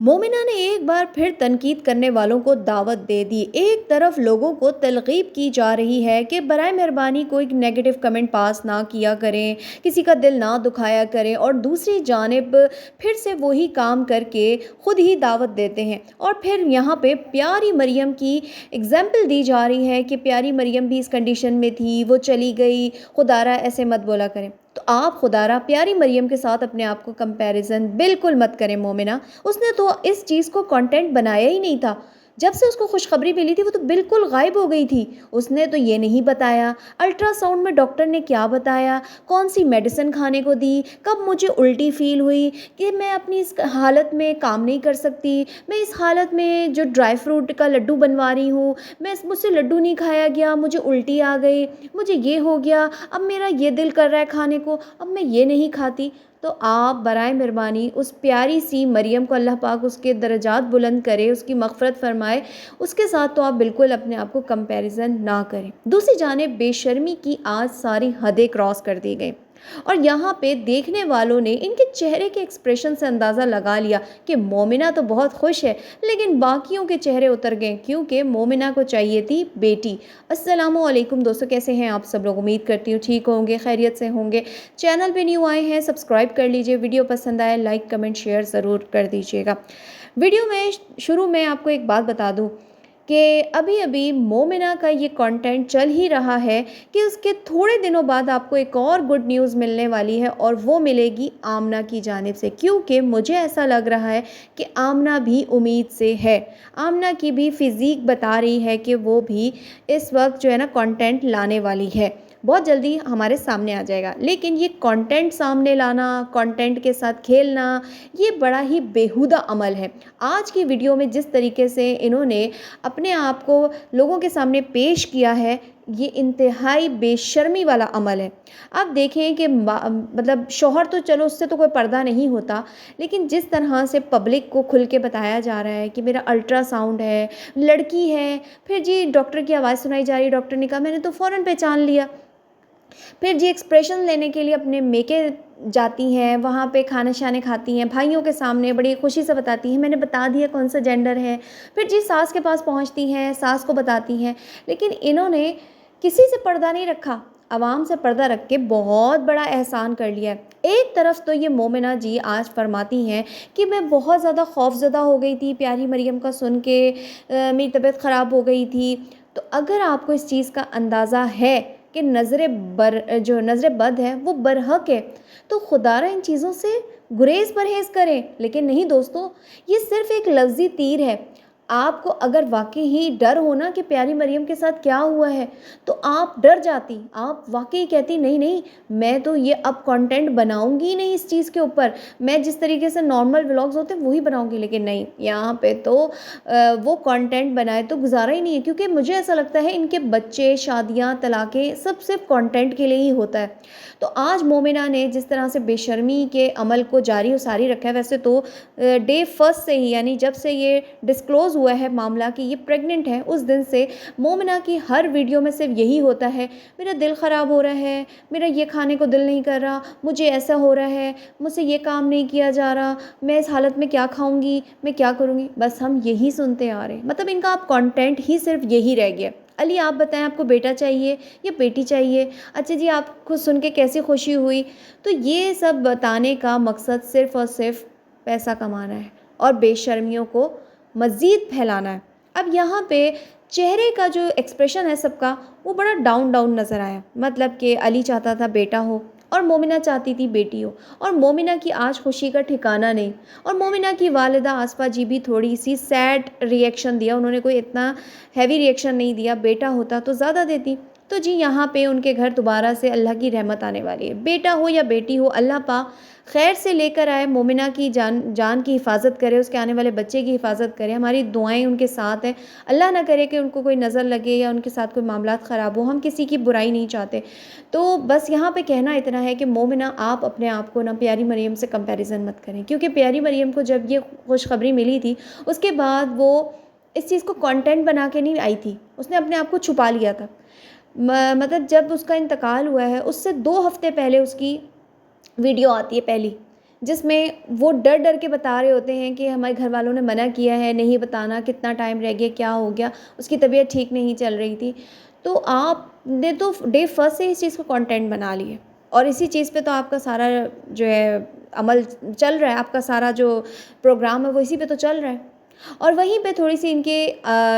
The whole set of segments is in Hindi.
मोमिना ने एक बार फिर तनकीद करने वालों को दावत दे दी। एक तरफ लोगों को तलकीब की जा रही है कि बराए मेहरबानी कोई नेगेटिव कमेंट पास ना किया करें, किसी का दिल ना दुखाया करें, और दूसरी जानिब फिर से वही काम करके ख़ुद ही दावत देते हैं। और फिर यहाँ पे प्यारी मरियम की एग्जाम्पल दी जा रही है कि प्यारी मरियम भी इस कंडीशन में थी, वो चली गई, खुदारा ऐसे मत बोला करें। तो आप खुदारा प्यारी मरियम के साथ अपने आप को कंपैरिजन बिल्कुल मत करें मोमिना। उसने तो इस चीज़ को कंटेंट बनाया ही नहीं था। जब से उसको खुशखबरी मिली थी वो तो बिल्कुल गायब हो गई थी। उसने तो ये नहीं बताया अल्ट्रासाउंड में डॉक्टर ने क्या बताया, कौन सी मेडिसिन खाने को दी, कब मुझे उल्टी फील हुई, कि मैं अपनी इस हालत में काम नहीं कर सकती, मैं इस हालत में जो ड्राई फ्रूट का लड्डू बनवा रही हूँ, मुझसे लड्डू नहीं खाया गया, मुझे उल्टी आ गई, मुझे ये हो गया, अब मेरा ये दिल कर रहा है खाने को, अब मैं ये नहीं खाती। तो आप बराए मेहरबानी उस प्यारी सी मरियम को अल्लाह पाक उसके दर्जात बुलंद करे, उसकी मग़फ़िरत फ़रमाए, उसके साथ तो आप बिल्कुल अपने आप को कंपैरिजन ना करें। दूसरी जानिब बेशर्मी की आज सारी हदें क्रॉस कर दी गई, और यहाँ पे देखने वालों ने इनके चेहरे के एक्सप्रेशन से अंदाज़ा लगा लिया कि मोमिना तो बहुत खुश है, लेकिन बाकियों के चेहरे उतर गए क्योंकि मोमिना को चाहिए थी बेटी। अस्सलामु अलैकुम दोस्तों, कैसे हैं आप सब लोग? उम्मीद करती हूँ ठीक होंगे, खैरियत से होंगे। चैनल पे न्यू आए हैं सब्सक्राइब कर लीजिए, वीडियो पसंद आए लाइक कमेंट शेयर ज़रूर कर दीजिएगा। वीडियो में शुरू में आपको एक बात बता दूँ कि अभी अभी मोमिना का ये कंटेंट चल ही रहा है कि उसके थोड़े दिनों बाद आपको एक और गुड न्यूज़ मिलने वाली है, और वो मिलेगी आमना की जानिब से, क्योंकि मुझे ऐसा लग रहा है कि आमना भी उम्मीद से है। आमना की भी फिज़ीक बता रही है कि वो भी इस वक्त जो है ना कंटेंट लाने वाली है, बहुत जल्दी हमारे सामने आ जाएगा। लेकिन ये कंटेंट सामने लाना, कंटेंट के साथ खेलना, ये बड़ा ही बेहुदा अमल है। आज की वीडियो में जिस तरीके से इन्होंने अपने आप को लोगों के सामने पेश किया है, ये इंतहाई बेशर्मी वाला अमल है। आप देखें कि मतलब शौहर तो चलो उससे तो कोई पर्दा नहीं होता, लेकिन जिस तरह से पब्लिक को खुल के बताया जा रहा है कि मेरा अल्ट्रासाउंड है, लड़की है, फिर जी डॉक्टर की आवाज़ सुनाई जा रही है, डॉक्टर ने कहा, मैंने तो फ़ौरन पहचान लिया। फिर जी एक्सप्रेशन लेने के लिए अपने मेके जाती हैं, वहाँ पे खाना शाने खाती हैं, भाइयों के सामने बड़ी खुशी से बताती हैं मैंने बता दिया कौन सा जेंडर है। फिर जी सास के पास पहुँचती हैं, सास को बताती हैं। लेकिन इन्होंने किसी से पर्दा नहीं रखा, आवाम से पर्दा रख के बहुत बड़ा एहसान कर लिया है। एक तरफ तो ये मोमिना जी आज फरमाती हैं कि मैं बहुत ज़्यादा खौफज़दा हो गई थी प्यारी मरियम का सुन के, मेरी तबीयत ख़राब हो गई थी। तो अगर आपको इस चीज़ का अंदाज़ा है कि नज़र बद है वो बरहक है, तो खुदारा इन चीज़ों से गुरेज़ परहेज़ करें। लेकिन नहीं दोस्तों, ये सिर्फ़ एक लफ्ज़ी तीर है। आपको अगर वाक़ई ही डर हो ना कि प्यारी मरियम के साथ क्या हुआ है, तो आप डर जाती, आप वाक़ई कहती नहीं नहीं, मैं तो ये अब कंटेंट बनाऊंगी ही नहीं इस चीज़ के ऊपर, मैं जिस तरीके से नॉर्मल व्लॉग्स होते हैं वही बनाऊंगी। लेकिन नहीं, यहाँ पे तो वो कंटेंट बनाए तो गुजारा ही नहीं है, क्योंकि मुझे ऐसा लगता है इनके बच्चे, शादियाँ, तलाक़ें सब सिर्फ कंटेंट के लिए ही होता है। तो आज मोमिना ने जिस तरह से बेशर्मी के अमल को जारी और सारी रखा है, वैसे तो डे फर्स्ट से ही, यानी जब से ये डिस्क्लोज़ हुआ है मामला कि ये प्रेग्नेंट है, उस दिन से मोमिना की हर वीडियो में सिर्फ यही होता है, मेरा दिल ख़राब हो रहा है, मेरा ये खाने को दिल नहीं कर रहा, मुझे ऐसा हो रहा है, मुझसे ये काम नहीं किया जा रहा, मैं इस हालत में क्या खाऊंगी, मैं क्या करूँगी, बस हम यही सुनते आ रहे हैं। मतलब इनका अब कंटेंट ही सिर्फ यही रह गया। अली आप बताएं, आपको बेटा चाहिए या बेटी चाहिए? अच्छा जी, आपको सुन के कैसी खुशी हुई? तो ये सब बताने का मकसद सिर्फ़ और सिर्फ पैसा कमाना है और बेशर्मियों को मज़ीद फैलाना है। अब यहाँ पे चेहरे का जो एक्सप्रेशन है सबका, वो बड़ा डाउन डाउन नज़र आया। मतलब कि अली चाहता था बेटा हो, और मोमिना चाहती थी बेटी हो, और मोमिना की आज खुशी का ठिकाना नहीं। और मोमिना की वालिदा आसफा जी भी थोड़ी सी सैड रिएक्शन दिया, उन्होंने कोई इतना हैवी रिएक्शन नहीं दिया, बेटा होता तो ज़्यादा देती। तो जी यहाँ पे उनके घर दोबारा से अल्लाह की रहमत आने वाली है। बेटा हो या बेटी हो, अल्लाह पाक खैर से लेकर आए, मोमिना की जान की हिफाजत करे, उसके आने वाले बच्चे की हिफाजत करे। हमारी दुआएं उनके साथ हैं। अल्लाह ना करे कि उनको कोई नज़र लगे या उनके साथ कोई मामलात ख़राब हो, हम किसी की बुराई नहीं चाहते। तो बस यहाँ पे कहना इतना है कि मोमिना, आप अपने आप को ना प्यारी मरियम से कंपैरिजन मत करें, क्योंकि प्यारी मरियम को जब ये खुशखबरी मिली थी, उसके बाद वो इस चीज़ को कंटेंट बना के नहीं आई थी, उसने अपने आप को छुपा लिया था। मतलब जब उसका इंतकाल हुआ है, उससे 2 हफ्ते पहले उसकी वीडियो आती है पहली, जिसमें वो डर डर के बता रहे होते हैं कि हमारे घर वालों ने मना किया है, नहीं बताना, कितना टाइम रह गया, क्या हो गया, उसकी तबीयत ठीक नहीं चल रही थी। तो आपने तो डे फर्स्ट से इस चीज़ को कंटेंट बना लिए और इसी चीज़ पे तो आपका सारा जो है अमल चल रहा है, आपका सारा जो प्रोग्राम है वो इसी पे तो चल रहा है। और वहीं पे थोड़ी-सी इनके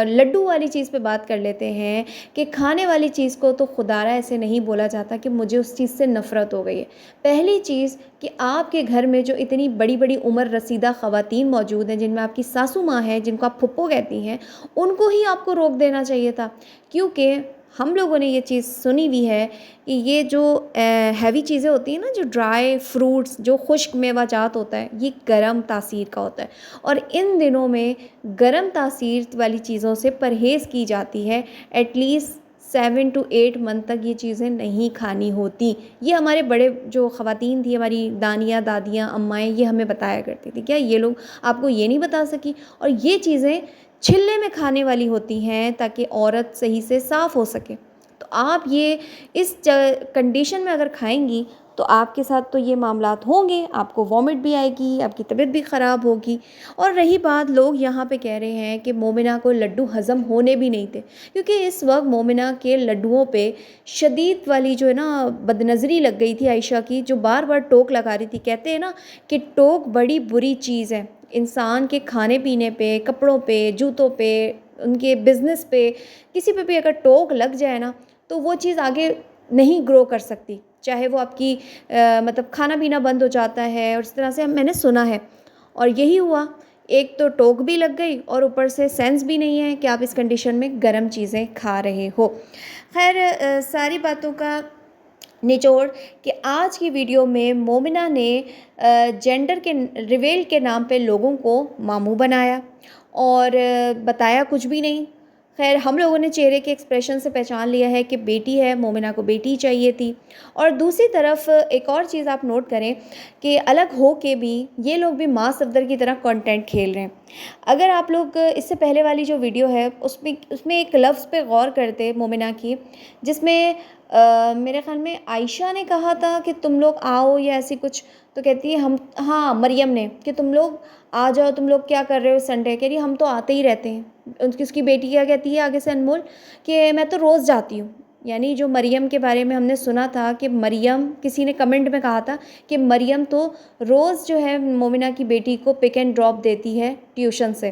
लड्डू वाली चीज़ पे बात कर लेते हैं कि खाने वाली चीज़ को तो खुदारा ऐसे नहीं बोला जाता कि मुझे उस चीज़ से नफ़रत हो गई है। पहली चीज़ कि आपके घर में जो इतनी बड़ी-बड़ी उम्र रसीदा ख़वातीन मौजूद हैं, जिनमें आपकी सासू माँ हैं, जिनको आप फुप्पो कहती हैं, उनको ही आपको रोक देना चाहिए था। क्योंकि हम लोगों ने ये चीज़ सुनी हुई है कि ये जो हैवी चीज़ें होती हैं ना, जो ड्राई फ्रूट्स, जो खुश्क मेवाजात होता है, ये गरम तासीर का होता है और इन दिनों में गरम तासीर वाली चीज़ों से परहेज़ की जाती है। एटलीस्ट 7 टू 8 मंथ तक ये चीज़ें नहीं खानी होती। ये हमारे बड़े जो ख़वातीन थी, हमारी दानियाँ, दादियाँ, अम्माएँ, ये हमें बताया करती थी। क्या ये लोग आपको ये नहीं बता सकी? और ये चीज़ें छिल्ले में खाने वाली होती हैं ताकि औरत सही से साफ़ हो सके। तो आप ये इस कंडीशन में अगर खाएंगी तो आपके साथ तो ये मामलात होंगे, आपको वॉमिट भी आएगी, आपकी तबीयत भी ख़राब होगी। और रही बात, लोग यहाँ पे कह रहे हैं कि मोमिना को लड्डू हज़म होने भी नहीं थे, क्योंकि इस वक्त मोमिना के लड्डुओं पे शदीद वाली जो है ना बदनज़री लग गई थी आयशा की, जो बार बार टोक लगा रही थी। कहते हैं ना कि टोक बड़ी बुरी चीज़ है, इंसान के खाने पीने पे, कपड़ों पे, जूतों पे, उनके बिज़नेस पे, किसी पे भी अगर टोक लग जाए ना तो वो चीज़ आगे नहीं ग्रो कर सकती। चाहे वो आपकी मतलब खाना पीना बंद हो जाता है, और इस तरह से मैंने सुना है। और यही हुआ, एक तो टोक भी लग गई और ऊपर से सेंस भी नहीं है कि आप इस कंडीशन में गर्म चीज़ें खा रहे हो। खैर, सारी बातों का निचोड़ कि आज की वीडियो में मोमिना ने जेंडर के रिवेल के नाम पे लोगों को मामू बनाया और बताया कुछ भी नहीं। खैर, हम लोगों ने चेहरे के एक्सप्रेशन से पहचान लिया है कि बेटी है, मोमिना को बेटी चाहिए थी। और दूसरी तरफ एक और चीज़ आप नोट करें कि अलग हो के भी ये लोग भी माँ सफदर की तरह कंटेंट खेल रहे हैं। अगर आप लोग इससे पहले वाली जो वीडियो है उसमें उसमें एक लफ्ज़ पे गौर करते मोमिना की, जिसमें मेरे ख़्याल में आयशा ने कहा था कि तुम लोग आओ या ऐसी कुछ, तो कहती है हम, हाँ मरियम ने, कि तुम लोग आ जाओ, तुम लोग क्या कर रहे हो संडे, कह रही हम तो आते ही रहते हैं। उसकी बेटी क्या कहती है आगे से, अनमोल, कि मैं तो रोज़ जाती हूँ। यानी जो मरियम के बारे में हमने सुना था कि मरियम, किसी ने कमेंट में कहा था कि मरियम तो रोज़ जो है मोमिना की बेटी को पिक एंड ड्रॉप देती है ट्यूशन से।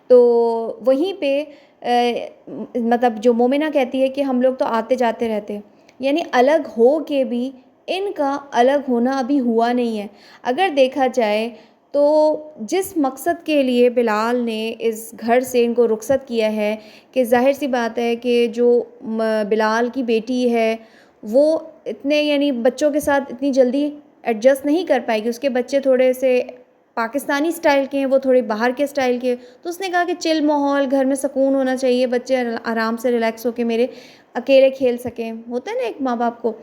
तो वहीं पे मतलब जो मोमिना कहती है कि हम लोग तो आते जाते रहते हैं, यानी अलग हो के भी इनका अलग होना अभी हुआ नहीं है। अगर देखा जाए तो जिस मकसद के लिए बिलाल ने इस घर से इनको रुखसत किया है, कि ज़ाहिर सी बात है कि जो बिलाल की बेटी है वो इतने, यानी बच्चों के साथ इतनी जल्दी एडजस्ट नहीं कर पाएगी। उसके बच्चे थोड़े से पाकिस्तानी स्टाइल के हैं, वो थोड़े बाहर के स्टाइल के। तो उसने कहा कि चिल माहौल, घर में सुकून होना चाहिए, बच्चे आराम से रिलैक्स होकर मेरे अकेले खेल सकें, होता है ना एक माँ बाप को।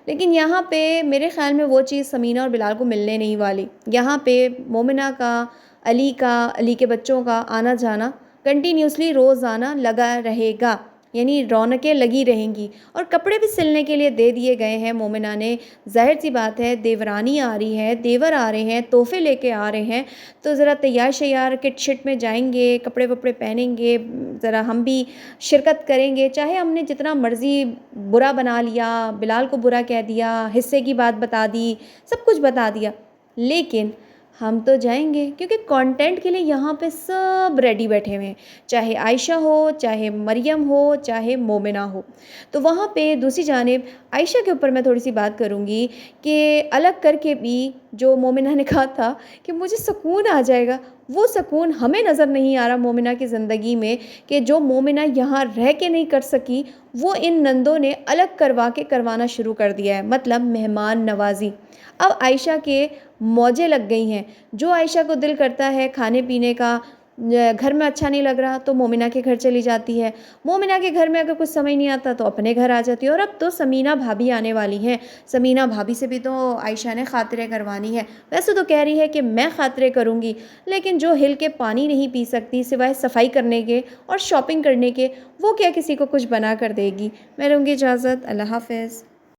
लेकिन यहाँ पे मेरे ख़्याल में वो चीज़ समीना और बिलाल को मिलने नहीं वाली। यहाँ पे मोमिना का, अली के बच्चों का आना जाना कंटिन्यूसली रोज़ाना लगा रहेगा, यानी रौनकें लगी रहेंगी। और कपड़े भी सिलने के लिए दे दिए गए हैं मोमिना ने। ज़ाहिर सी बात है, देवरानी आ रही है, देवर आ रहे हैं, तोहफ़े लेके आ रहे हैं, तो ज़रा तैयार शैयार किट शिट में जाएंगे, कपड़े वपड़े पहनेंगे, ज़रा हम भी शिरकत करेंगे। चाहे हमने जितना मर्ज़ी बुरा बना लिया, बिलाल को बुरा कह दिया, हिस्से की बात बता दी, सब कुछ बता दिया, लेकिन हम तो जाएंगे, क्योंकि कंटेंट के लिए यहाँ पे सब रेडी बैठे हुए हैं, चाहे आयशा हो, चाहे मरियम हो, चाहे मोमिना हो। तो वहाँ पे दूसरी जानिब आयशा के ऊपर मैं थोड़ी सी बात करूँगी कि अलग करके भी जो मोमिना ने कहा था कि मुझे सुकून आ जाएगा, वो सुकून हमें नज़र नहीं आ रहा मोमिना की ज़िंदगी में, कि जो मोमिना यहाँ रह के नहीं कर सकी वो इन नंदों ने अलग करवा के करवाना शुरू कर दिया है, मतलब मेहमान नवाजी। अब आयशा के मौजें लग गई हैं। जो आयशा को दिल करता है खाने पीने का, घर में अच्छा नहीं लग रहा तो मोमिना के घर चली जाती है, मोमिना के घर में अगर कुछ समझ नहीं आता तो अपने घर आ जाती है। और अब तो समीना भाभी आने वाली हैं, समीना भाभी से भी तो आयशा ने खातिरें करवानी है। वैसे तो कह रही है कि मैं खातिरें करूँगी, लेकिन जो हिल के पानी नहीं पी सकती सिवाय सफाई करने के और शॉपिंग करने के, वो क्या किसी को कुछ बना कर देगी। मैं लूँगी इजाज़त, अल्लाह हाफ़िज़।